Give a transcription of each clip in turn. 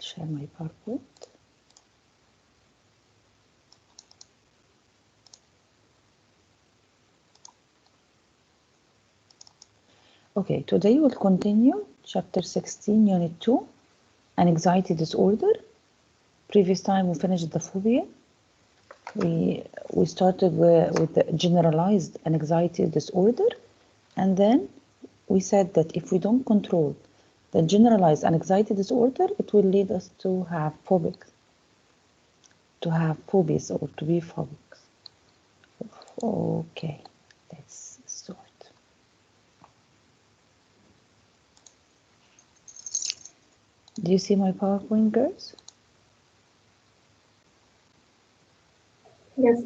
share my PowerPoint. Okay, today we'll continue chapter 16, unit 2, anxiety disorder. Previous time we finished the phobia. We started with the generalized anxiety disorder, and then we said that if we don't control the generalized anxiety disorder, it will lead us to have phobias, or to be phobic. Okay, let's start. Do you see my PowerPoint, girls? Yes.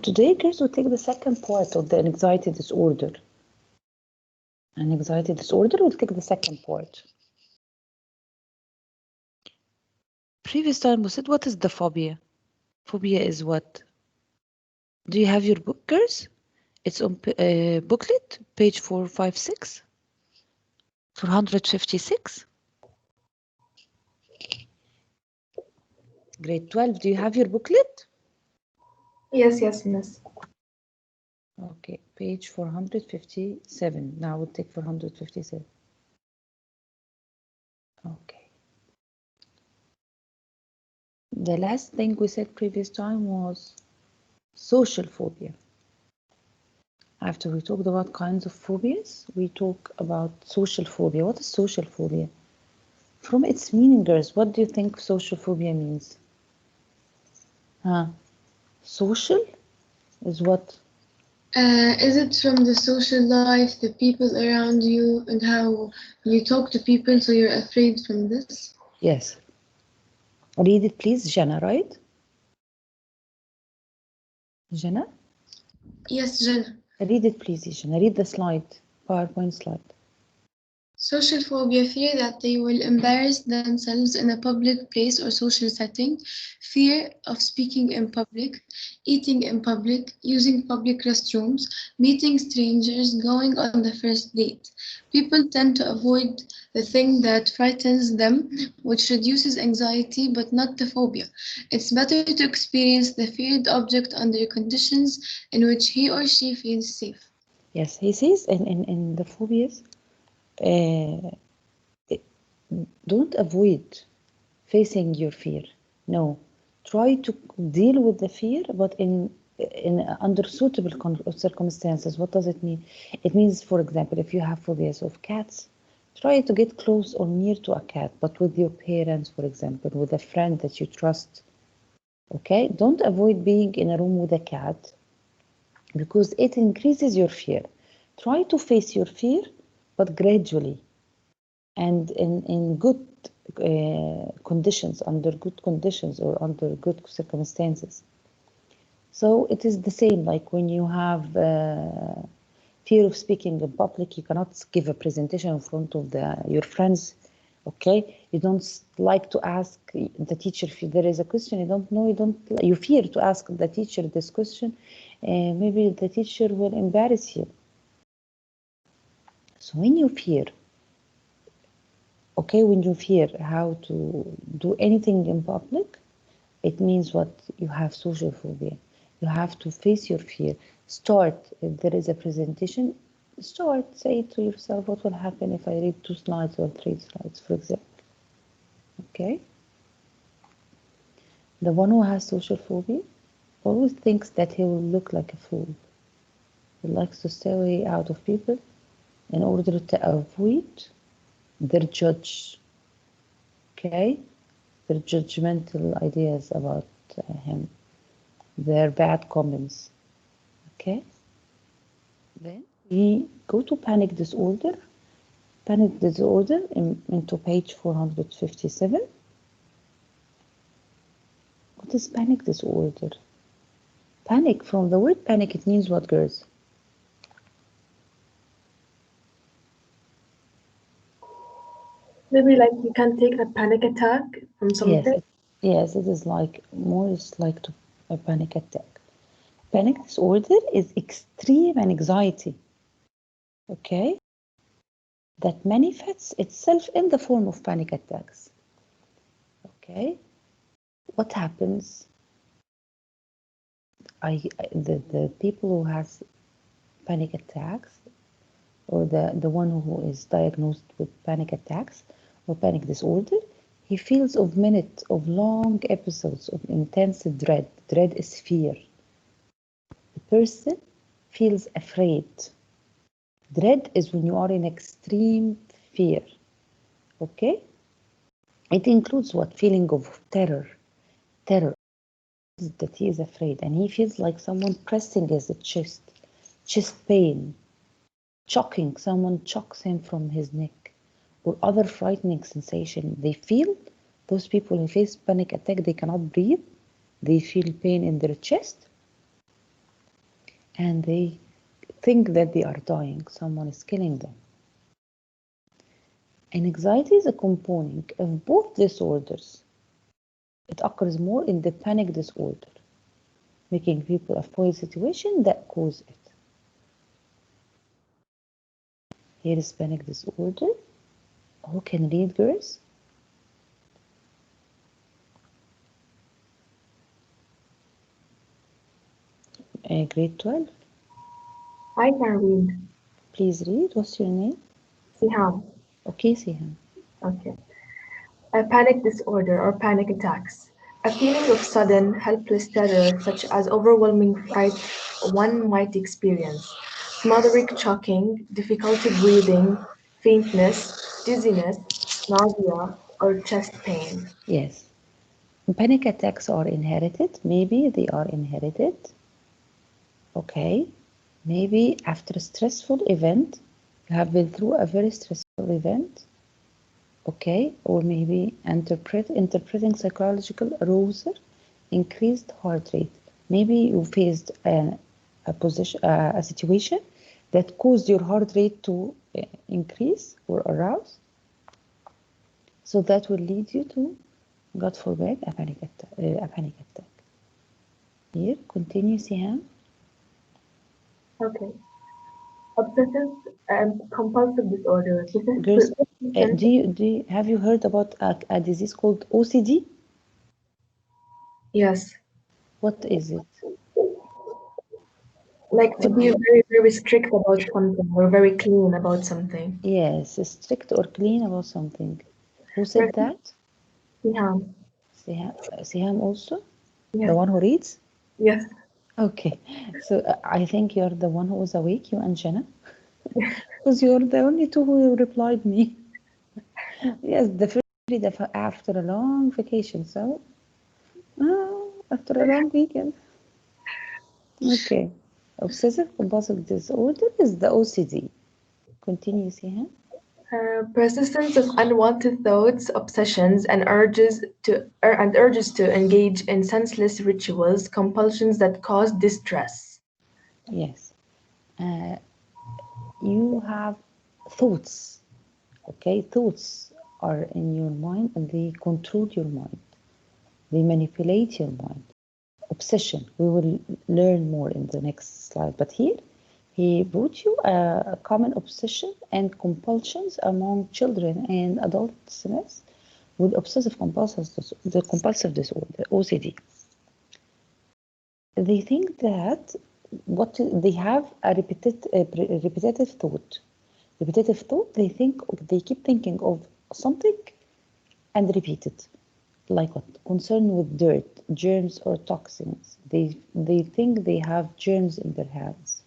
Today, girls, will take the second part of the anxiety disorder. And anxiety disorder will take the second part. Previous time we said, what is the phobia? Phobia is what? Do you have your book, girls? It's on booklet, page 456, 456. Grade 12, do you have your booklet? Yes, miss. Okay, page 457. Now we'll take 457. Okay. The last thing we said previous time was social phobia. After we talked about kinds of phobias, we talk about social phobia. What is social phobia? From its meaning, girls, what do you think social phobia means? Social is what? Is it from the social life, the people around you, and how you talk to people, so you're afraid from this? Yes. Read it, please, Jana, right? Jana? Yes, Jenna. Read it, please, Jana. Read the slide, PowerPoint slide. Social phobia, fear that they will embarrass themselves in a public place or social setting, fear of speaking in public, eating in public, using public restrooms, meeting strangers, going on the first date. People tend to avoid the thing that frightens them, which reduces anxiety but not the phobia. It's better to experience the feared object under conditions in which he or she feels safe. Yes, he says in the phobias, don't avoid facing your fear. No, try to deal with the fear, but in under suitable circumstances. What does it mean? It means, for example, if you have phobias of cats, try to get close or near to a cat, but with your parents, for example, with a friend that you trust. Okay, don't avoid being in a room with a cat because it increases your fear. Try to face your fear, but gradually and in good conditions, under good conditions or under good circumstances. So it is the same like when you have fear of speaking in public, you cannot give a presentation in front of your friends. Okay, you don't like to ask the teacher if there is a question you don't know. You fear to ask the teacher this question, and maybe the teacher will embarrass you. So when you fear, okay, when you fear how to do anything in public, it means what? You have social phobia. You have to face your fear. Start, if there is a presentation, say to yourself, what will happen if I read 2 slides or 3 slides, for example. Okay? The one who has social phobia always thinks that he will look like a fool. He likes to stay away out of people in order to avoid their judge. Okay? Their judgmental ideas about him. Their bad comments. Okay? Then we go to panic disorder. Panic disorder into page 457. What is panic disorder? Panic, from the word panic, it means what, girls? Maybe like you can take a panic attack from something. Yes, it is like more. It's like a panic attack. Panic disorder is extreme anxiety okay, that manifests itself in the form of panic attacks. Okay, what happens? The people who has panic attacks, or the one who is diagnosed with panic attacks or panic disorder, he feels of minutes of long episodes of intense dread. Dread is fear. The person feels afraid. Dread is when you are in extreme fear. Okay? It includes what? Feeling of terror. Terror that he is afraid, and he feels like someone pressing his chest pain, choking, someone chokes him from his neck, or other frightening sensation. They feel, those people who face panic attack, they cannot breathe, they feel pain in their chest, and they think that they are dying, someone is killing them. And anxiety is a component of both disorders. It occurs more in the panic disorder, making people avoid situations that cause it. Here is panic disorder. Who can read, girls? Grade 12. I can read. Please read. What's your name? Siham. Okay, Siham. Okay. A panic disorder or panic attacks. A feeling of sudden, helpless terror, such as overwhelming fright one might experience. Smothering, choking, difficulty breathing, faintness, dizziness, nausea, or chest pain. Yes. Panic attacks are inherited. Maybe they are inherited. Okay. Maybe after a stressful event, you have been through a very stressful event. Okay. Or maybe interpreting psychological arousal, increased heart rate. Maybe you faced a situation that caused your heart rate to increase or arouse. So that will lead you to, God forbid, a panic attack. Here, continue, Siham. Okay. Obsessive and compulsive disorder. Girls, have you heard about a disease called OCD? Yes. What is it? Like to be very, very strict about something or very clean about something. Yes, strict or clean about something. Who said that? Siham. Siham also? Yes. The one who reads? Yes. Okay, so I think you're the one who was awake, you and Jenna, because you're the only two who replied me. Yes, the first read after a long vacation, so after a long weekend. Okay, obsessive compulsive disorder is the OCD. Continue, Sihan. Persistence of unwanted thoughts, obsessions, and urges to engage in senseless rituals, compulsions that cause distress. Yes, you have thoughts. Okay, thoughts are in your mind and they control your mind. They manipulate your mind. Obsession. We will learn more in the next slide. But here, he brought you a common obsession and compulsions among children and adults with obsessive compulsive disorder, OCD. They think that they have a repetitive thought. Repetitive thought. They keep thinking of something and repeat it. Like what? Concern with dirt, germs or toxins. They think they have germs in their hands.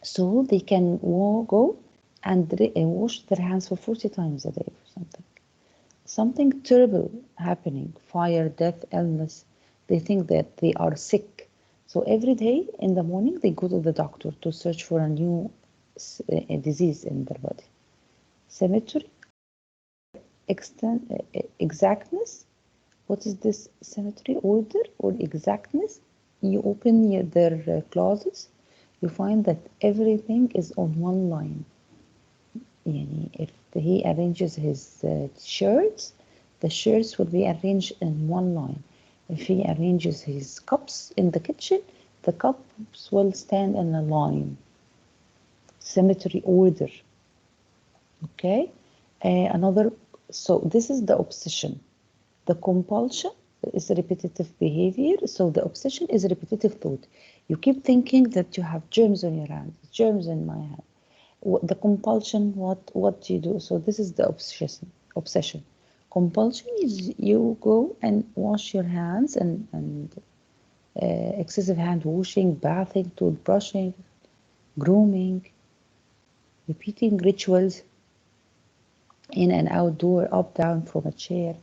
So they can go and wash their hands for 40 times a day or something. Something terrible happening, fire, death, illness. They think that they are sick. So every day in the morning they go to the doctor to search for a new disease in their body. Symmetry, exactness. What is this symmetry? Order or exactness? You open their closets, you find that everything is on one line. If he arranges his shirts, the shirts will be arranged in one line. If he arranges his cups in the kitchen, the cups will stand in a line. symmetry, order. Okay, so this is the obsession. The compulsion is repetitive behavior. So the obsession is repetitive thought. You keep thinking that you have germs on your hand, germs in my hand. The compulsion, what do you do? So this is the obsession. Compulsion is you go and wash your hands and excessive hand washing, bathing, toothbrushing, grooming, repeating rituals, in and out door, up, down from a chair,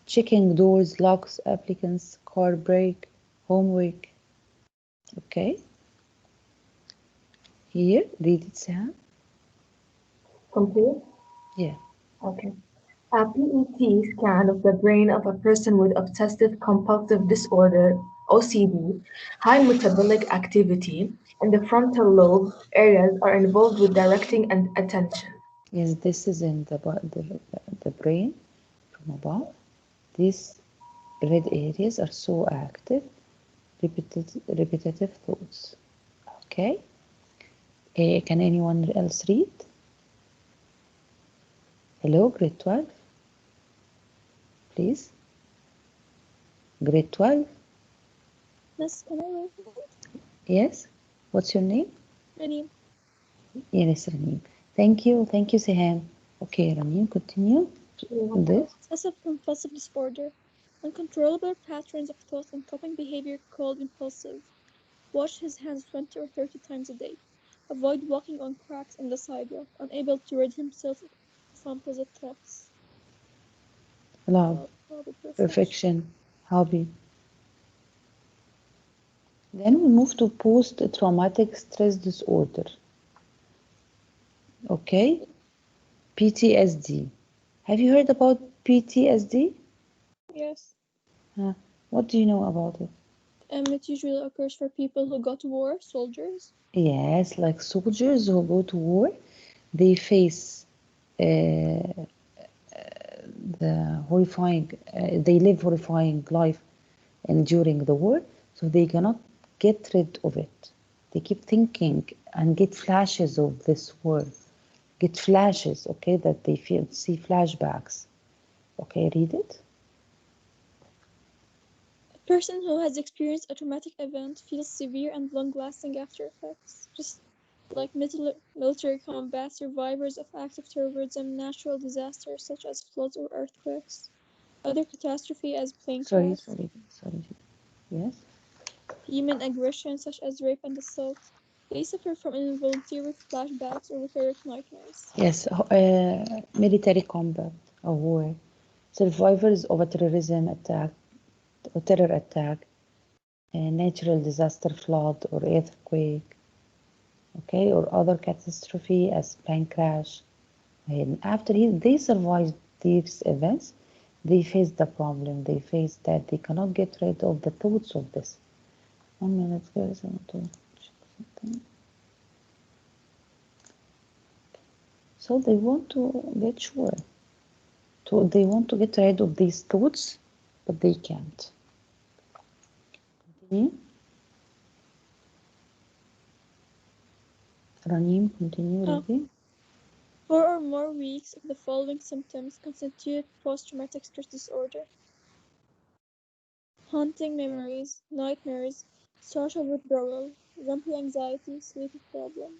checking doors, locks, applicants, car brake, homework. Okay. Here, read it, Sam. Complete? Yeah. Okay. A PET scan of the brain of a person with obsessive compulsive disorder, OCD, high metabolic activity, and the frontal lobe areas are involved with directing and attention. Yes, this is in the brain from above. These red areas are so active, repetitive thoughts. Okay. Can anyone else read? Hello, grade 12. Please. Grade 12. Miss, can I read? Yes. What's your name? Ranim. Yes, Ranim. Thank you, Seham. Okay, Ranim, continue. This. Obsessive compulsive disorder. Uncontrollable patterns of thought and coping behavior called impulsive. Wash his hands 20 or 30 times a day. Avoid walking on cracks in the sidewalk. Unable to rid himself of opposite threats. Love. Perfection. Hobby. Then we move to post-traumatic stress disorder. Okay. PTSD. Have you heard about PTSD? Yes. What do you know about it? It usually occurs for people who go to war, soldiers. Yes, like soldiers who go to war, they face the horrifying, they live horrifying life and during the war, so they cannot get rid of it. They keep thinking and get flashes of this war, get flashes, okay, that they see flashbacks. Okay, read it. A person who has experienced a traumatic event feels severe and long-lasting after effects, just like military combat, survivors of acts of terrorism, natural disasters such as floods or earthquakes, other catastrophe as plane crash. Sorry. Yes. Human aggression such as rape and assault. They suffer from involuntary flashbacks or recurrent nightmares. Yes, military combat or war. Survivors of a terrorism attack, or terror attack, a natural disaster, flood or earthquake, okay, or other catastrophe as plane crash. And after they survive these events, they face the problem. They face that they cannot get rid of the thoughts of this. 1 minute, guys, I want to check something. So they want to get sure. They want to get rid of these thoughts, but they can't. Continue. Ranim, continue reading. 4 or more weeks of the following symptoms constitute post-traumatic stress disorder: haunting memories, nightmares, social withdrawal, jumpy anxiety, sleep problem.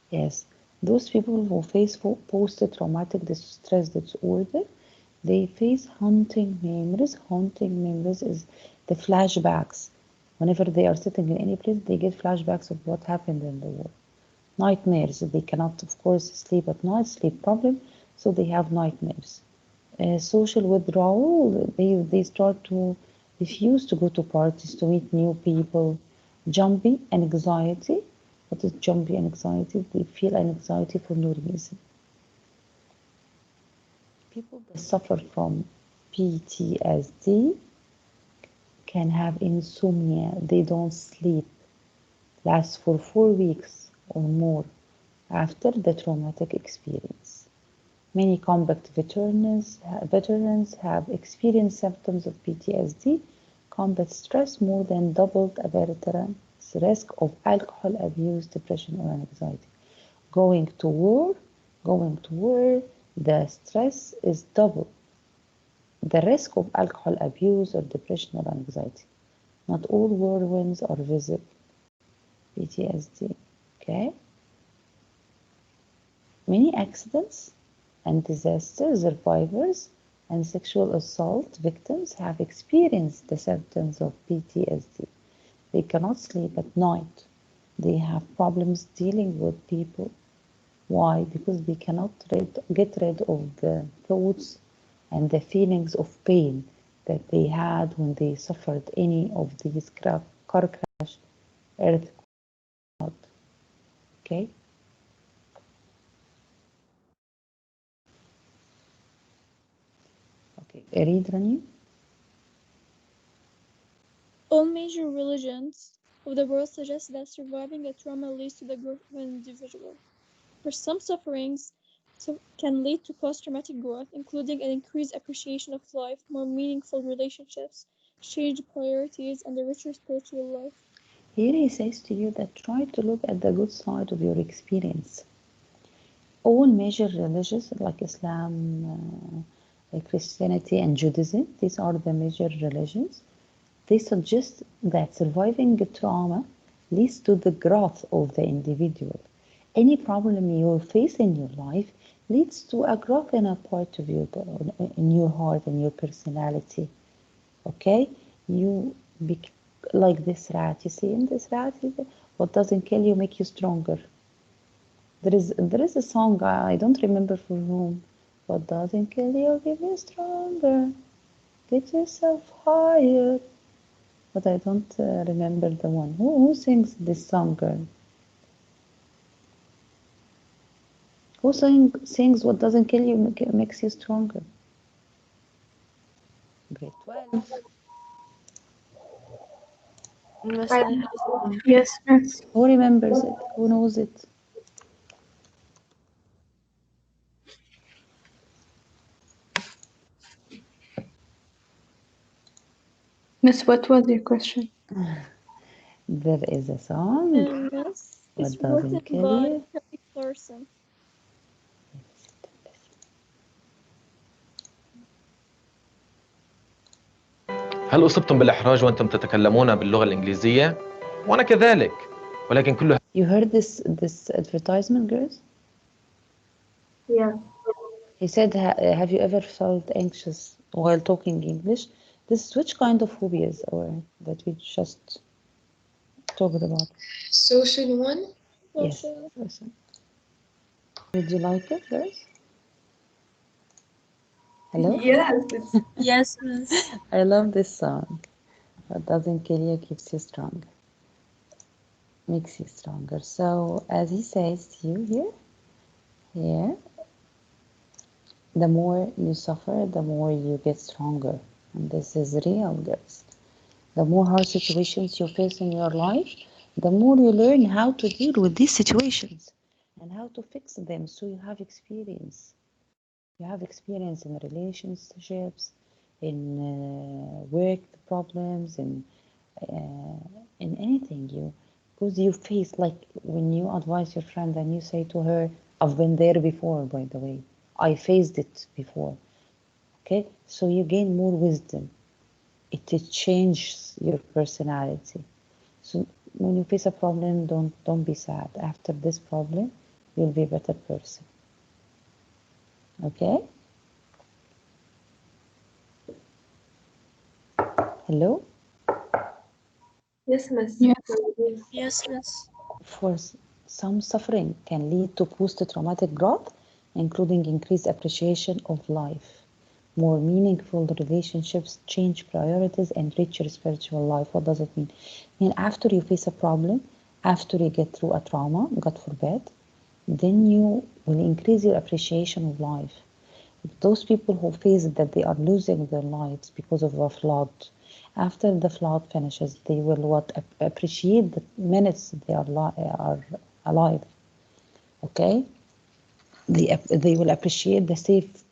Yes, those people who face post-traumatic stress disorder, they face haunting memories. Haunting memories is the flashbacks. Whenever they are sitting in any place, they get flashbacks of what happened in the war. Nightmares, they cannot, of course, sleep at night, sleep problem, so they have nightmares. Social withdrawal, they start to refuse to go to parties, to meet new people. Jumpy anxiety. What is jumpy anxiety? They feel anxiety for no reason. People that suffer from PTSD can have insomnia. They don't sleep, lasts for 4 weeks or more after the traumatic experience. Many combat veterans have experienced symptoms of PTSD. Combat stress more than doubled a veteran's risk of alcohol abuse, depression, or anxiety. going to war, the stress is double. The risk of alcohol abuse or depression or anxiety. Not all whirlwinds are visible. PTSD, okay? Many accidents and disaster survivors and sexual assault victims have experienced the symptoms of PTSD. They cannot sleep at night. They have problems dealing with people. Why? Because they cannot get rid of the thoughts and the feelings of pain that they had when they suffered any of these car crash, earthquake. Okay? Okay, read, Rani. All major religions of the world suggest that surviving a trauma leads to the growth of an individual. For some sufferings can lead to post-traumatic growth, including an increased appreciation of life, more meaningful relationships, changed priorities, and a richer spiritual life. Here he says to you that try to look at the good side of your experience. All major religions like Islam, Christianity, and Judaism, these are the major religions. They suggest that surviving trauma leads to the growth of the individual. Any problem you face in your life leads to a growth in a part of you, in your heart and your personality. Okay? You like this rat. You see in this rat, what doesn't kill you make you stronger. There is a song, I don't remember for whom. What doesn't kill you give you stronger. Get yourself higher. But I don't remember the one. Who sings this song, girl? Who sings what doesn't kill you makes you stronger? Grade 12. Miss, I- I have one. Yes, miss. Who remembers it? Who knows it? Miss, what was your question? There is a song. Yes, What it's doesn't written kill by you? Kelly Clarkson. هل أصبتم بالإحراج وأنتم تتكلمون باللغة الإنجليزية؟ وأنا كذلك، ولكن كل You heard this advertisement, girls? Yeah. He said, have you ever felt anxious while talking English? This is which kind of phobias or that we just talked about? Social one. Yes. Social. Listen. Did you like it, girls? Hello? Yes. Yes, Miss. I love this song. What doesn't kill you keeps you stronger. Makes you stronger. So as he says to you here, the more you suffer, the more you get stronger. And this is real, girls. The more hard situations you face in your life, the more you learn how to deal with these situations and how to fix them. So you have experience. You have experience in relationships, in work problems, in anything because you face, like when you advise your friend and you say to her, I've been there before, by the way, I faced it before. Okay, so you gain more wisdom. It changes your personality. So when you face a problem, don't be sad. After this problem, you'll be a better person. Okay? Hello? Yes, miss. Yes. Yes. Yes, Miss. For some, suffering can lead to post-traumatic growth, including increased appreciation of life, more meaningful relationships, change priorities, and richer spiritual life. What does it mean? I mean, after you face a problem, after you get through a trauma, God forbid, then you will increase your appreciation of life. Those people who face that they are losing their lives because of a flood, after the flood finishes, they will appreciate the minutes they are alive. Okay, they will appreciate the safe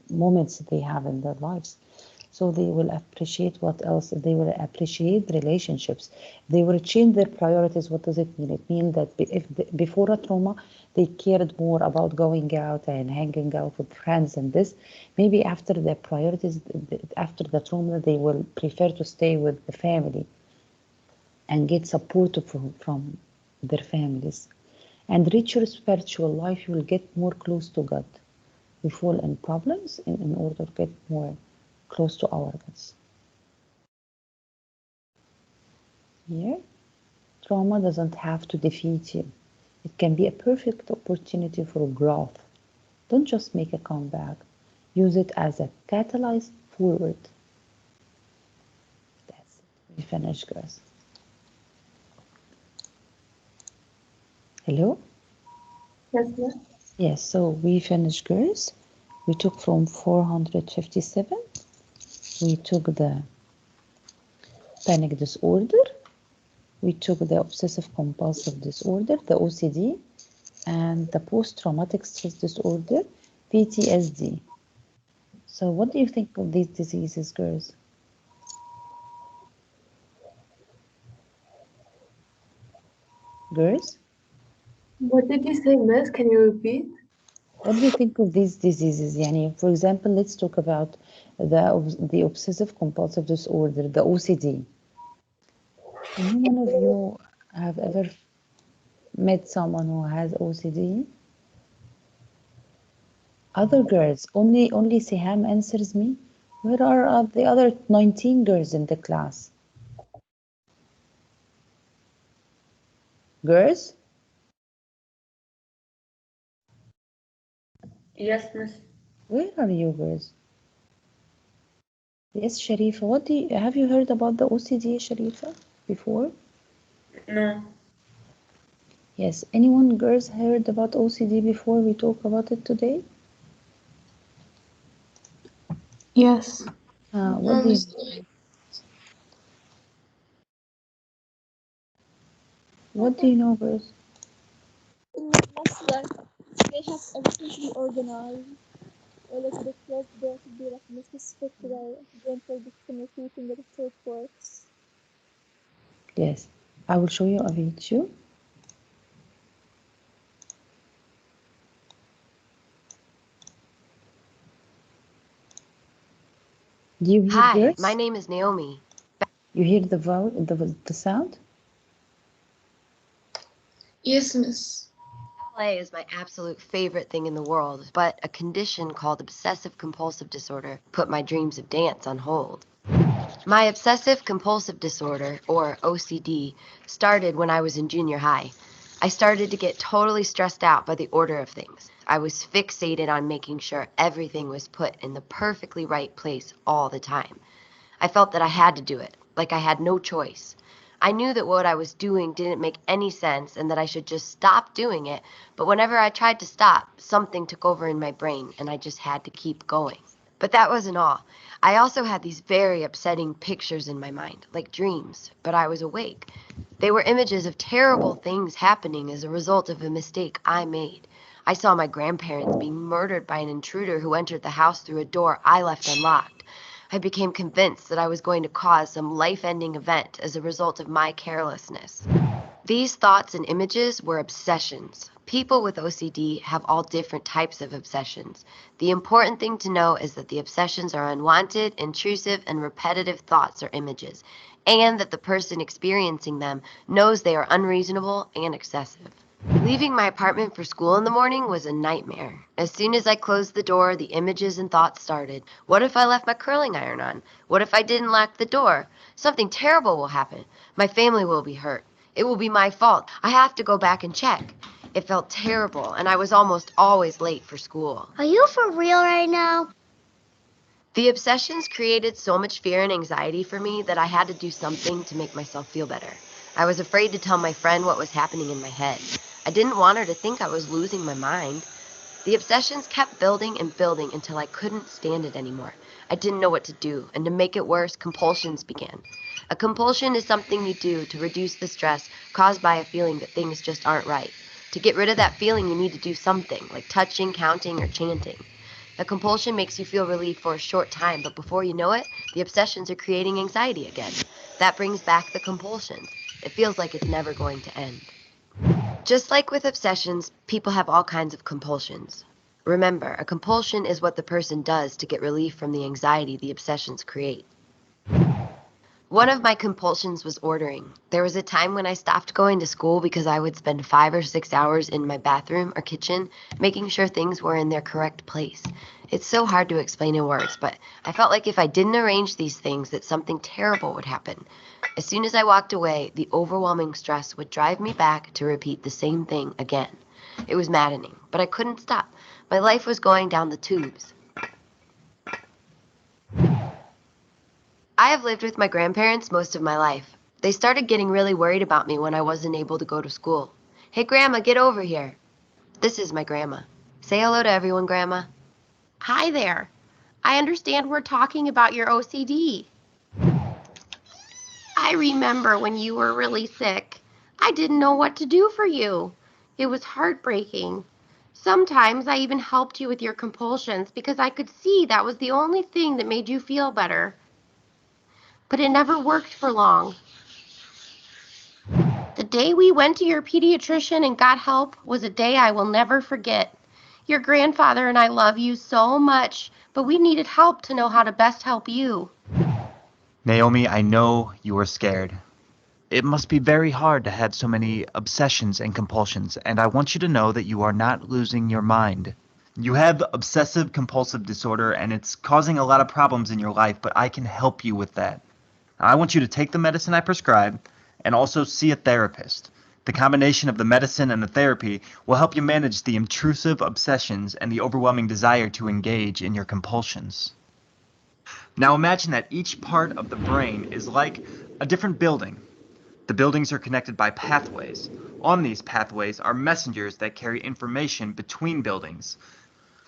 moments they have in their lives. So they will appreciate what else? They will appreciate relationships. They will change their priorities. What does it mean? It means that before a trauma, they cared more about going out and hanging out with friends and this. Maybe after their priorities, after the trauma, they will prefer to stay with the family and get support from their families. And reach your spiritual life, you will get more close to God. We fall in problems in order to get more close to our gods. Here, trauma doesn't have to defeat you. It can be a perfect opportunity for growth. Don't just make a comeback. Use it as a catalyst forward. That's it. We finished, girls. Hello? Yes, miss. Yes, so we finished, girls. We took from 457. We took the panic disorder. We took the obsessive compulsive disorder, the OCD, and the post-traumatic stress disorder, PTSD. So what do you think of these diseases, girls? Girls, What did you say, miss? Can you repeat? what do you think of these diseases? Yani, for example, let's talk about the obsessive compulsive disorder, the OCD. Any one of you have ever met someone who has OCD? Other girls, only Siham answers me. Where are the other 19 girls in the class? Girls? Yes, miss. Where are you girls? Yes, Sharifa. What have you heard about the OCD, Sharifa, before? No. Yes. Anyone girls heard about OCD before we talk about it today? Yes. What do you know? What do you know, girls? Most like they have everything to be organized. Or like the clothes there to be like in a specific way. Don't like repeating the short words. Yes. I will show you a video. Do you hear Hi, girls? my name is Naomi. You hear the sound? Yes, miss. Ballet is my absolute favorite thing in the world, but a condition called obsessive compulsive disorder put my dreams of dance on hold. My obsessive compulsive disorder, or OCD, started when I was in junior high. I started to get totally stressed out by the order of things. I was fixated on making sure everything was put in the perfectly right place all the time. I felt that I had to do it, like I had no choice. I knew that what I was doing didn't make any sense and that I should just stop doing it, but whenever I tried to stop, something took over in my brain and I just had to keep going. But that wasn't all. I also had these very upsetting pictures in my mind, like dreams, but I was awake. They were images of terrible things happening as a result of a mistake I made. I saw my grandparents being murdered by an intruder who entered the house through a door I left unlocked. I became convinced that I was going to cause some life-ending event as a result of my carelessness. These thoughts and images were obsessions. People with OCD have all different types of obsessions. The important thing to know is that the obsessions are unwanted, intrusive, and repetitive thoughts or images, and that the person experiencing them knows they are unreasonable and excessive. Leaving my apartment for school in the morning was a nightmare. As soon as I closed the door, the images and thoughts started. What if I left my curling iron on? What if I didn't lock the door? Something terrible will happen. My family will be hurt. It will be my fault. I have to go back and check. It felt terrible, and I was almost always late for school. Are you for real right now? The obsessions created so much fear and anxiety for me that I had to do something to make myself feel better. I was afraid to tell my friend what was happening in my head. I didn't want her to think I was losing my mind. The obsessions kept building and building until I couldn't stand it anymore. I didn't know what to do, and to make it worse, compulsions began. A compulsion is something you do to reduce the stress caused by a feeling that things just aren't right. To get rid of that feeling, you need to do something, like touching, counting, or chanting. A compulsion makes you feel relief for a short time, but before you know it, the obsessions are creating anxiety again. That brings back the compulsions. It feels like it's never going to end. Just like with obsessions, people have all kinds of compulsions. Remember, a compulsion is what the person does to get relief from the anxiety the obsessions create. One of my compulsions was ordering. There was a time when I stopped going to school because I would spend 5 or 6 hours in my bathroom or kitchen making sure things were in their correct place. It's so hard to explain in words, but I felt like if I didn't arrange these things that something terrible would happen. As soon as I walked away, the overwhelming stress would drive me back to repeat the same thing again. It was maddening, but I couldn't stop. My life was going down the tubes. I have lived with my grandparents most of my life. They started getting really worried about me when I wasn't able to go to school. Hey, Grandma, get over here. This is my grandma. Say hello to everyone, Grandma. Hi there. I understand we're talking about your OCD. I remember when you were really sick. I didn't know what to do for you. It was heartbreaking. Sometimes I even helped you with your compulsions because I could see that was the only thing that made you feel better. But it never worked for long. The day we went to your pediatrician and got help was a day I will never forget. Your grandfather and I love you so much, but we needed help to know how to best help you. Naomi, I know you are scared. It must be very hard to have so many obsessions and compulsions, and I want you to know that you are not losing your mind. You have obsessive compulsive disorder, and it's causing a lot of problems in your life, but I can help you with that. I want you to take the medicine I prescribe and also see a therapist. The combination of the medicine and the therapy will help you manage the intrusive obsessions and the overwhelming desire to engage in your compulsions. Now imagine that each part of the brain is like a different building. The buildings are connected by pathways. On these pathways are messengers that carry information between buildings.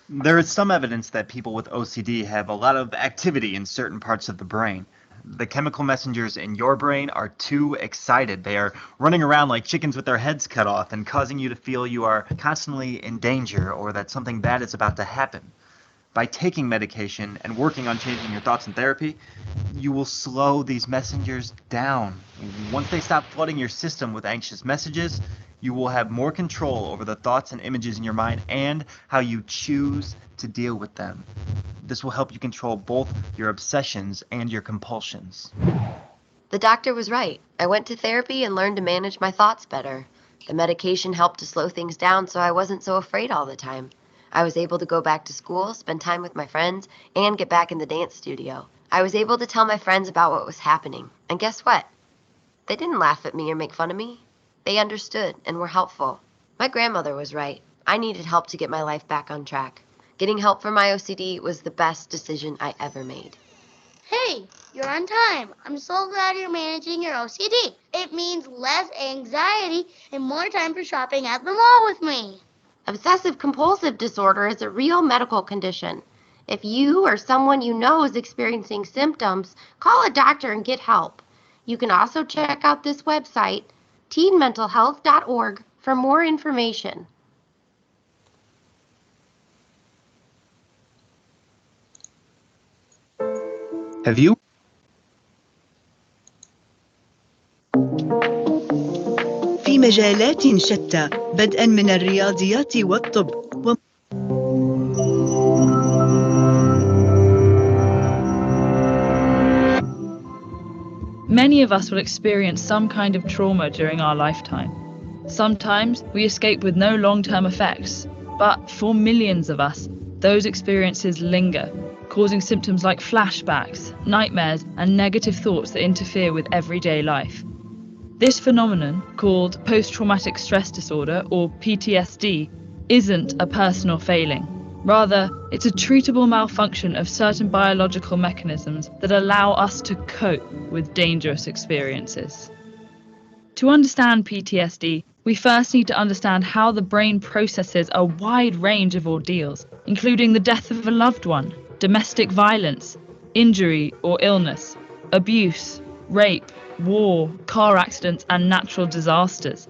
There is some evidence that people with OCD have a lot of activity in certain parts of the brain. The chemical messengers in your brain are too excited. They are running around like chickens with their heads cut off and causing you to feel you are constantly in danger or that something bad is about to happen. By taking medication and working on changing your thoughts in therapy, you will slow these messengers down. Once they stop flooding your system with anxious messages, you will have more control over the thoughts and images in your mind and how you choose to deal with them. This will help you control both your obsessions and your compulsions. The doctor was right. I went to therapy and learned to manage my thoughts better. The medication helped to slow things down so I wasn't so afraid all the time. I was able to go back to school, spend time with my friends, and get back in the dance studio. I was able to tell my friends about what was happening. And guess what? They didn't laugh at me or make fun of me. They understood and were helpful. My grandmother was right. I needed help to get my life back on track. Getting help for my OCD was the best decision I ever made. Hey, you're on time. I'm so glad you're managing your OCD. It means less anxiety and more time for shopping at the mall with me. Obsessive-compulsive disorder is a real medical condition. If you or someone you know is experiencing symptoms, call a doctor and get help. You can also check out this website, teenmentalhealth.org, for more information. Have you? في مجالات شتى بدءا من الرياضيات والطب Many of us will experience some kind of trauma during our lifetime. Sometimes we escape with no long-term effects, but for millions of us, those experiences linger, causing symptoms like flashbacks, nightmares, and negative thoughts that interfere with everyday life. This phenomenon, called post-traumatic stress disorder, or PTSD, isn't a personal failing. Rather, it's a treatable malfunction of certain biological mechanisms that allow us to cope with dangerous experiences. To understand PTSD, we first need to understand how the brain processes a wide range of ordeals, including the death of a loved one, domestic violence, injury or illness, abuse, rape, war, car accidents, and natural disasters.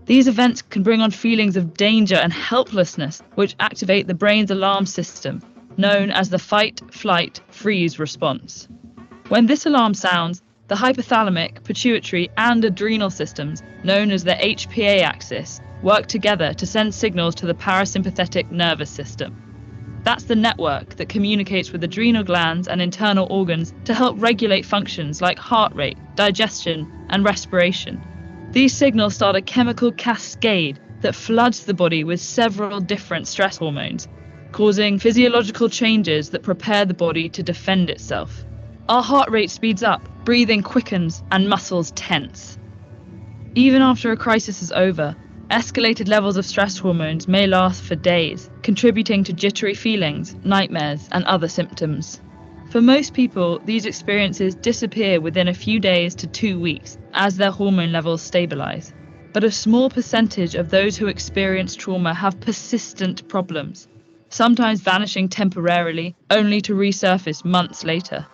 These events can bring on feelings of danger and helplessness, which activate the brain's alarm system, known as the fight, flight, freeze response. When this alarm sounds, the hypothalamic, pituitary, and adrenal systems, known as the HPA axis, work together to send signals to the parasympathetic nervous system. That's the network that communicates with adrenal glands and internal organs to help regulate functions like heart rate, digestion, and respiration. These signals start a chemical cascade that floods the body with several different stress hormones, causing physiological changes that prepare the body to defend itself. Our heart rate speeds up, breathing quickens, and muscles tense. Even after a crisis is over, escalated levels of stress hormones may last for days, contributing to jittery feelings, nightmares, and other symptoms. For most people, these experiences disappear within a few days to 2 weeks as their hormone levels stabilize. But a small percentage of those who experience trauma have persistent problems, sometimes vanishing temporarily, only to resurface months later.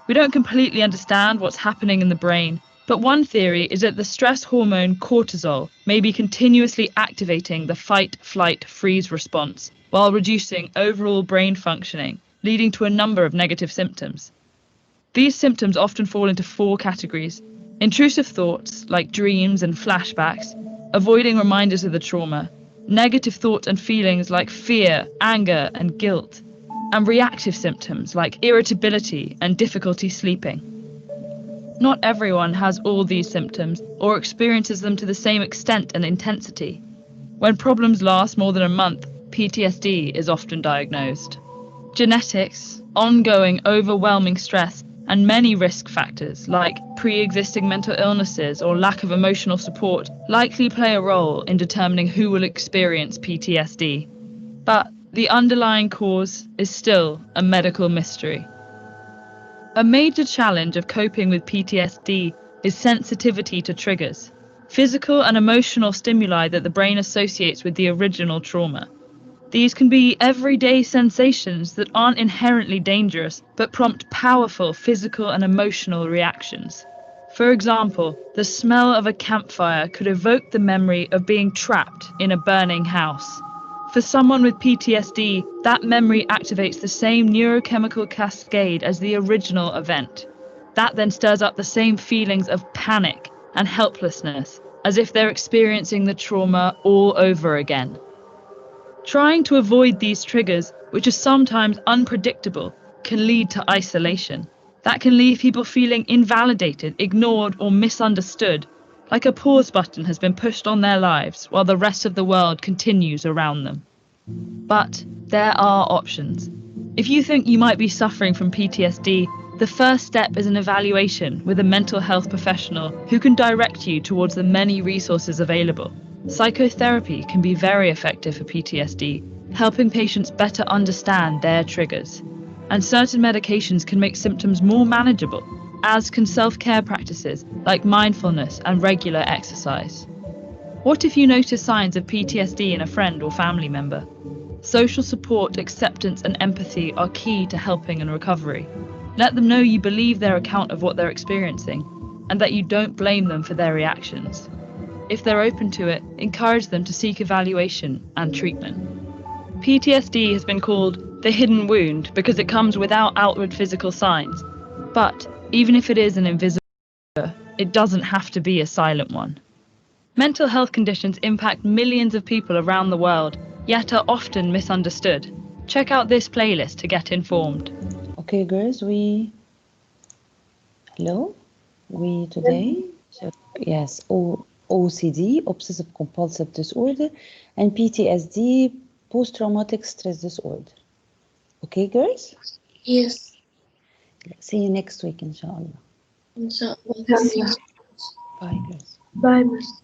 We don't completely understand what's happening in the brain, but one theory is that the stress hormone cortisol may be continuously activating the fight, flight, freeze response while reducing overall brain functioning, leading to a number of negative symptoms. These symptoms often fall into 4 categories: intrusive thoughts like dreams and flashbacks, avoiding reminders of the trauma, negative thoughts and feelings like fear, anger, and guilt, and reactive symptoms like irritability and difficulty sleeping. Not everyone has all these symptoms or experiences them to the same extent and intensity. When problems last more than a month, PTSD is often diagnosed. Genetics, ongoing overwhelming stress, and many risk factors like pre-existing mental illnesses or lack of emotional support likely play a role in determining who will experience PTSD. But the underlying cause is still a medical mystery. A major challenge of coping with PTSD is sensitivity to triggers, physical and emotional stimuli that the brain associates with the original trauma. These can be everyday sensations that aren't inherently dangerous, but prompt powerful physical and emotional reactions. For example, the smell of a campfire could evoke the memory of being trapped in a burning house. For someone with PTSD, that memory activates the same neurochemical cascade as the original event. That then stirs up the same feelings of panic and helplessness, as if they're experiencing the trauma all over again. Trying to avoid these triggers, which are sometimes unpredictable, can lead to isolation. That can leave people feeling invalidated, ignored, or misunderstood, like a pause button has been pushed on their lives while the rest of the world continues around them. But there are options. If you think you might be suffering from PTSD, the first step is an evaluation with a mental health professional who can direct you towards the many resources available. Psychotherapy can be very effective for PTSD, helping patients better understand their triggers. And certain medications can make symptoms more manageable, as can self-care practices like mindfulness and regular exercise. What if you notice signs of PTSD in a friend or family member? Social support, acceptance, and empathy are key to helping and recovery. Let them know you believe their account of what they're experiencing and that you don't blame them for their reactions. If they're open to it, encourage them to seek evaluation and treatment. PTSD has been called the hidden wound because it comes without outward physical signs. But even if it is an invisible wound, it doesn't have to be a silent one. Mental health conditions impact millions of people around the world, yet are often misunderstood. Check out this playlist to get informed. Okay, girls, today, yes, OCD, obsessive compulsive disorder, and PTSD, post-traumatic stress disorder. Okay, girls? Yes. See you next week, inshallah. Inshallah. Bye, girls. Bye, Miss.